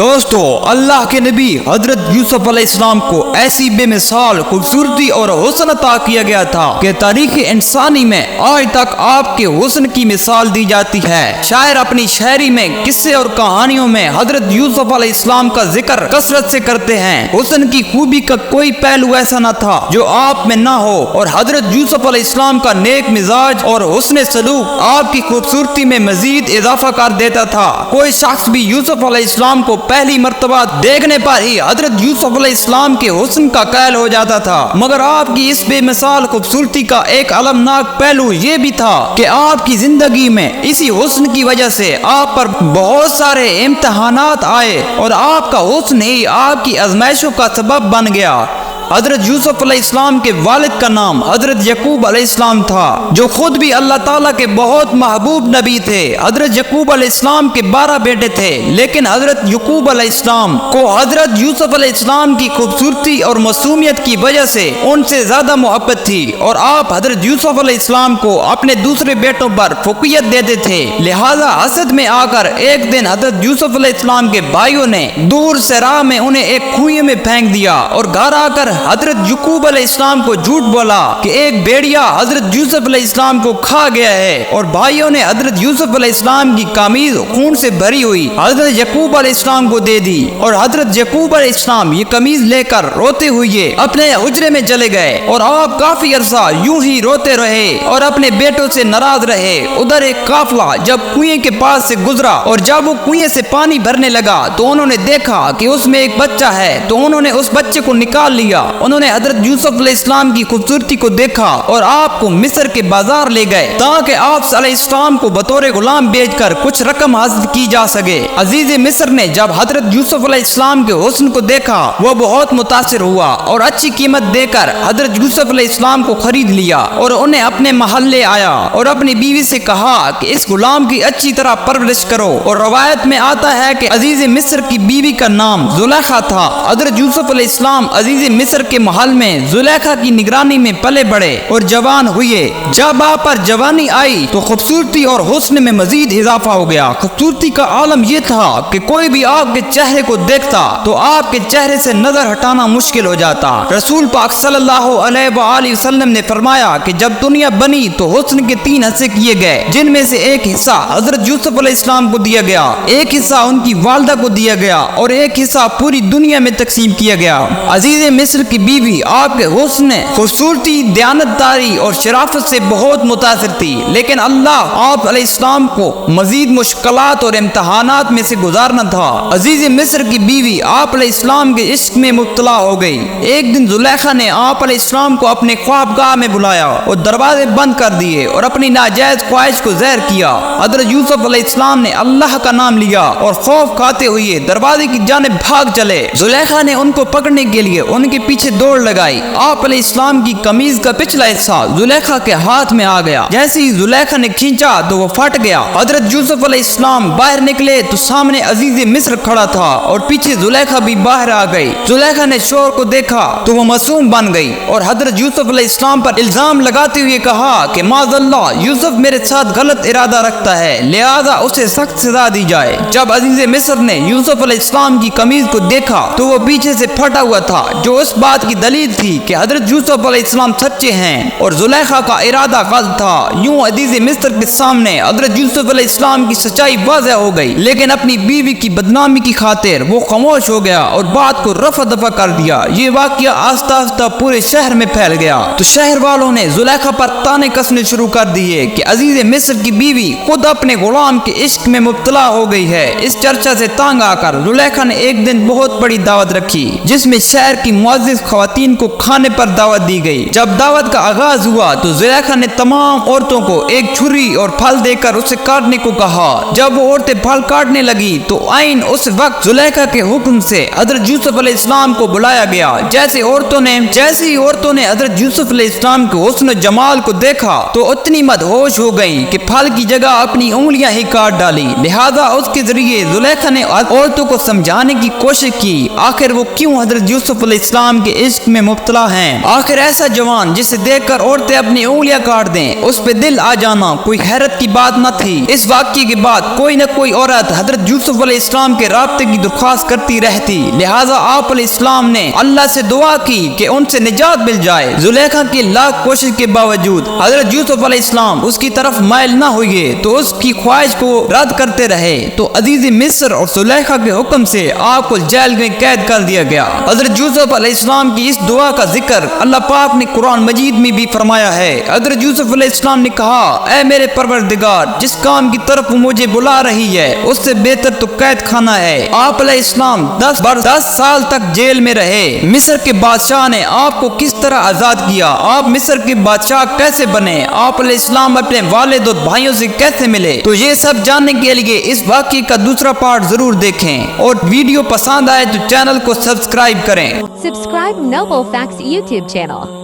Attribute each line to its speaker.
Speaker 1: دوستو، اللہ کے نبی حضرت یوسف علیہ السلام کو ایسی بے مثال خوبصورتی اور حسن عطا کیا گیا تھا کہ تاریخ انسانی میں آج تک آپ کے حسن کی مثال دی جاتی ہے۔ شاعر اپنی شاعری میں قصے اور کہانیوں میں حضرت یوسف علیہ السلام کا ذکر کثرت سے کرتے ہیں۔ حسن کی خوبی کا کوئی پہلو ایسا نہ تھا جو آپ میں نہ ہو، اور حضرت یوسف علیہ السلام کا نیک مزاج اور حسن سلوک آپ کی خوبصورتی میں مزید اضافہ کر دیتا تھا۔ کوئی شخص بھی یوسف علیہ السلام کو پہلی مرتبہ دیکھنے پر ہی حضرت یوسف علیہ السلام کے حسن کا قائل ہو جاتا تھا، مگر آپ کی اس بے مثال خوبصورتی کا ایک المناک پہلو یہ بھی تھا کہ آپ کی زندگی میں اسی حسن کی وجہ سے آپ پر بہت سارے امتحانات آئے اور آپ کا حسن ہی آپ کی آزمائشوں کا سبب بن گیا۔ حضرت یوسف علیہ السلام کے والد کا نام حضرت یعقوب علیہ السلام تھا، جو خود بھی اللہ تعالیٰ کے بہت محبوب نبی تھے۔ حضرت یعقوب علیہ السلام کے 12 بیٹے تھے، لیکن حضرت یعقوب علیہ السلام کو حضرت یوسف علیہ السلام کی خوبصورتی اور معصومیت کی وجہ سے ان سے زیادہ محبت تھی، اور آپ حضرت یوسف علیہ السلام کو اپنے دوسرے بیٹوں پر فوقیت دیتے تھے۔ لہذا حسد میں آ کر ایک دن حضرت یوسف علیہ السلام کے بھائیوں نے دور سے راہ میں انہیں ایک کنویں میں پھینک دیا، اور گھر آ کر حضرت یعقوب علیہ السلام کو جھوٹ بولا کہ ایک بھیڑیا حضرت یوسف علیہ السلام کو کھا گیا ہے، اور بھائیوں نے حضرت یوسف علیہ السلام کی قمیض خون سے بھری ہوئی حضرت یعقوب علیہ السلام کو دے دی، اور حضرت یعقوب علیہ السلام یہ قمیض لے کر روتے ہوئے اپنے حجرے میں چلے گئے، اور آپ کافی عرصہ یوں ہی روتے رہے اور اپنے بیٹوں سے ناراض رہے۔ ادھر ایک قافلہ جب کنویں کے پاس سے گزرا، اور جب وہ کنویں سے پانی بھرنے لگا تو انہوں نے دیکھا کہ اس میں ایک بچہ ہے، تو انہوں نے اس بچے کو نکال لیا۔ انہوں نے حضرت یوسف علیہ السلام کی خوبصورتی کو دیکھا اور آپ کو مصر کے بازار لے گئے تاکہ آپ علیہ السلام کو بطور غلام بیچ کر کچھ رقم حاصل کی جا سکے۔ عزیز مصر نے جب حضرت یوسف علیہ السلام کے حسن کو دیکھا، وہ بہت متاثر ہوا اور اچھی قیمت دے کر حضرت یوسف علیہ السلام کو خرید لیا، اور انہیں اپنے محل لے آیا اور اپنی بیوی سے کہا کہ اس غلام کی اچھی طرح پرورش کرو۔ اور روایت میں آتا ہے کہ عزیز مصر کی بیوی کا نام زلیخا تھا۔ حضرت یوسف علیہ السلام عزیز مصر کے محل میں زلیخا کی نگرانی میں پلے بڑھے اور جوان ہوئے۔ جب آپ پر جوانی آئی تو خوبصورتی اور حسن میں مزید اضافہ ہو گیا۔ خوبصورتی کا عالم یہ تھا کہ کوئی بھی آپ کے چہرے کو دیکھتا تو آپ کے چہرے سے نظر ہٹانا مشکل ہو جاتا۔ رسول پاک صلی اللہ علیہ وآلہ وسلم نے فرمایا کہ جب دنیا بنی تو حسن کے 3 حصے کیے گئے، جن میں سے ایک حصہ حضرت یوسف علیہ السلام کو دیا گیا، ایک حصہ ان کی والدہ کو دیا گیا، اور ایک حصہ پوری دنیا میں تقسیم کیا گیا۔ عزیز مصر کی بیوی آپ کے حسن، خوبصورتی، دیانتداری اور شرافت سے بہت متاثر تھی، لیکن اللہ آپ علیہ السلام کو مزید مشکلات اور امتحانات میں سے گزارنا تھا۔ عزیز مصر کی بیوی آپ علیہ السلام کے عشق میں مبتلا ہو گئی۔ ایک دن زلیخا نے آپ علیہ السلام کو اپنے خوابگاہ میں بلایا اور دروازے بند کر دیے اور اپنی ناجائز خواہش کو ظاہر کیا۔ حضرت یوسف علیہ السلام نے اللہ کا نام لیا اور خوف کھاتے ہوئے دروازے کی جانب بھاگ چلے۔ زلیخا نے ان کو پکڑنے کے لیے ان کے پیچھے دوڑ لگائی۔ آپ علیہ السلام کی قمیض کا پچھلا حصہ زلیخا کے ہاتھ میں آ گیا۔ جیسے ہی زلیخا نے کھینچا تو وہ پھٹ گیا۔ حضرت یوسف علیہ السلام باہر نکلے تو سامنے عزیز مصر کھڑا تھا اور پیچھے زلیخا بھی باہر آ گئی۔ زلیخا نے شوہر کو دیکھا تو وہ معصوم بن گئی اور حضرت یوسف علیہ السلام پر الزام لگاتے ہوئے کہا کہ معاذ اللہ، یوسف میرے ساتھ غلط ارادہ رکھتا ہے، لہذا اسے سخت سزا دی جائے۔ جب عزیز مصر نے یوسف علیہ السلام کی قمیض کو دیکھا تو وہ پیچھے سے پھٹا ہوا تھا، جو اس بات کی دلیل تھی کہ حضرت یوسف علیہ السلام سچے ہیں اور زلیخا کا ارادہ غلط تھا۔ یوں عزیز مصر کے سامنے حضرت یوسف علیہ السلام کی سچائی واضح ہو گئی، لیکن اپنی بیوی کی بدنامی کی خاطر وہ خاموش ہو گیا اور بات کو رفع دفع کر دیا۔ یہ واقعہ آہستہ آہستہ پورے شہر میں پھیل گیا تو شہر والوں نے زلیخا پر طعنے کسنے شروع کر دیے کہ عزیز مصر کی بیوی خود اپنے غلام کے عشق میں مبتلا ہو گئی ہے۔ اس چرچا سے تانگ آ کر زلیخا نے ایک دن بہت بڑی دعوت رکھی، جس میں شہر کی معزز خواتین کو کھانے پر دعوت دی گئی۔ جب دعوت کا آغاز ہوا تو زلیخا نے تمام عورتوں کو ایک چھری اور پھل دے کر اسے کاٹنے کو کہا۔ جب وہ عورتیں پھل کاٹنے لگی تو عین اس وقت زلیخا کے حکم سے حضرت یوسف علیہ السلام کو بلایا گیا۔ جیسے ہی عورتوں نے حضرت یوسف علیہ السلام کے حسن و جمال کو دیکھا تو اتنی مدہوش ہو گئی کہ پھل کی جگہ اپنی انگلیاں ہی کاٹ ڈالی۔ لہذا اس کے ذریعے زلیخا نے عورتوں کو سمجھانے کی کوشش کی آخر وہ کیوں حضرت یوسف علیہ السلام کے عشق میں مبتلا ہیں۔ آخر ایسا جوان جسے دیکھ کر عورتیں اپنی انگلیاں کاٹ دیں، اس پہ دل آ جانا کوئی حیرت کی بات نہ تھی۔ اس واقعے کے بعد کوئی نہ کوئی عورت حضرت یوسف علیہ السلام کے رابطے کی درخواست کرتی رہتی، لہٰذا آپ علیہ السلام نے اللہ سے دعا کی کہ ان سے نجات مل جائے۔ زلیخا کی لاکھ کوشش کے باوجود حضرت یوسف علیہ السلام اس کی طرف مائل نہ ہوئے تو اس کی خواہش کو رد کرتے رہے، تو عزیز مصر اور زلیخا کے حکم سے آپ کو جیل میں قید کر دیا گیا۔ حضرت یوسف علیہ السلام کی اس دعا کا ذکر اللہ پاک نے قرآن مجید میں بھی فرمایا ہے۔ حضرت یوسف علیہ السلام نے کہا، اے میرے پروردگار، جس کام کی طرف مجھے بلا رہی ہے اس سے بہتر تو قید خانہ ہے۔ آپ علیہ السلام 10 سال تک جیل میں رہے۔ مصر کے بادشاہ نے آپ کو کس طرح آزاد کیا، آپ مصر کے بادشاہ کیسے بنے، آپ علیہ السلام اپنے والد اور بھائیوں سے کیسے ملے، تو یہ سب جاننے کے لیے اس واقعے کا دوسرا پارٹ ضرور دیکھیں، اور ویڈیو پسند آئے تو چینل کو سبسکرائب کریں۔
Speaker 2: Subscribe Noble Facts YouTube channel.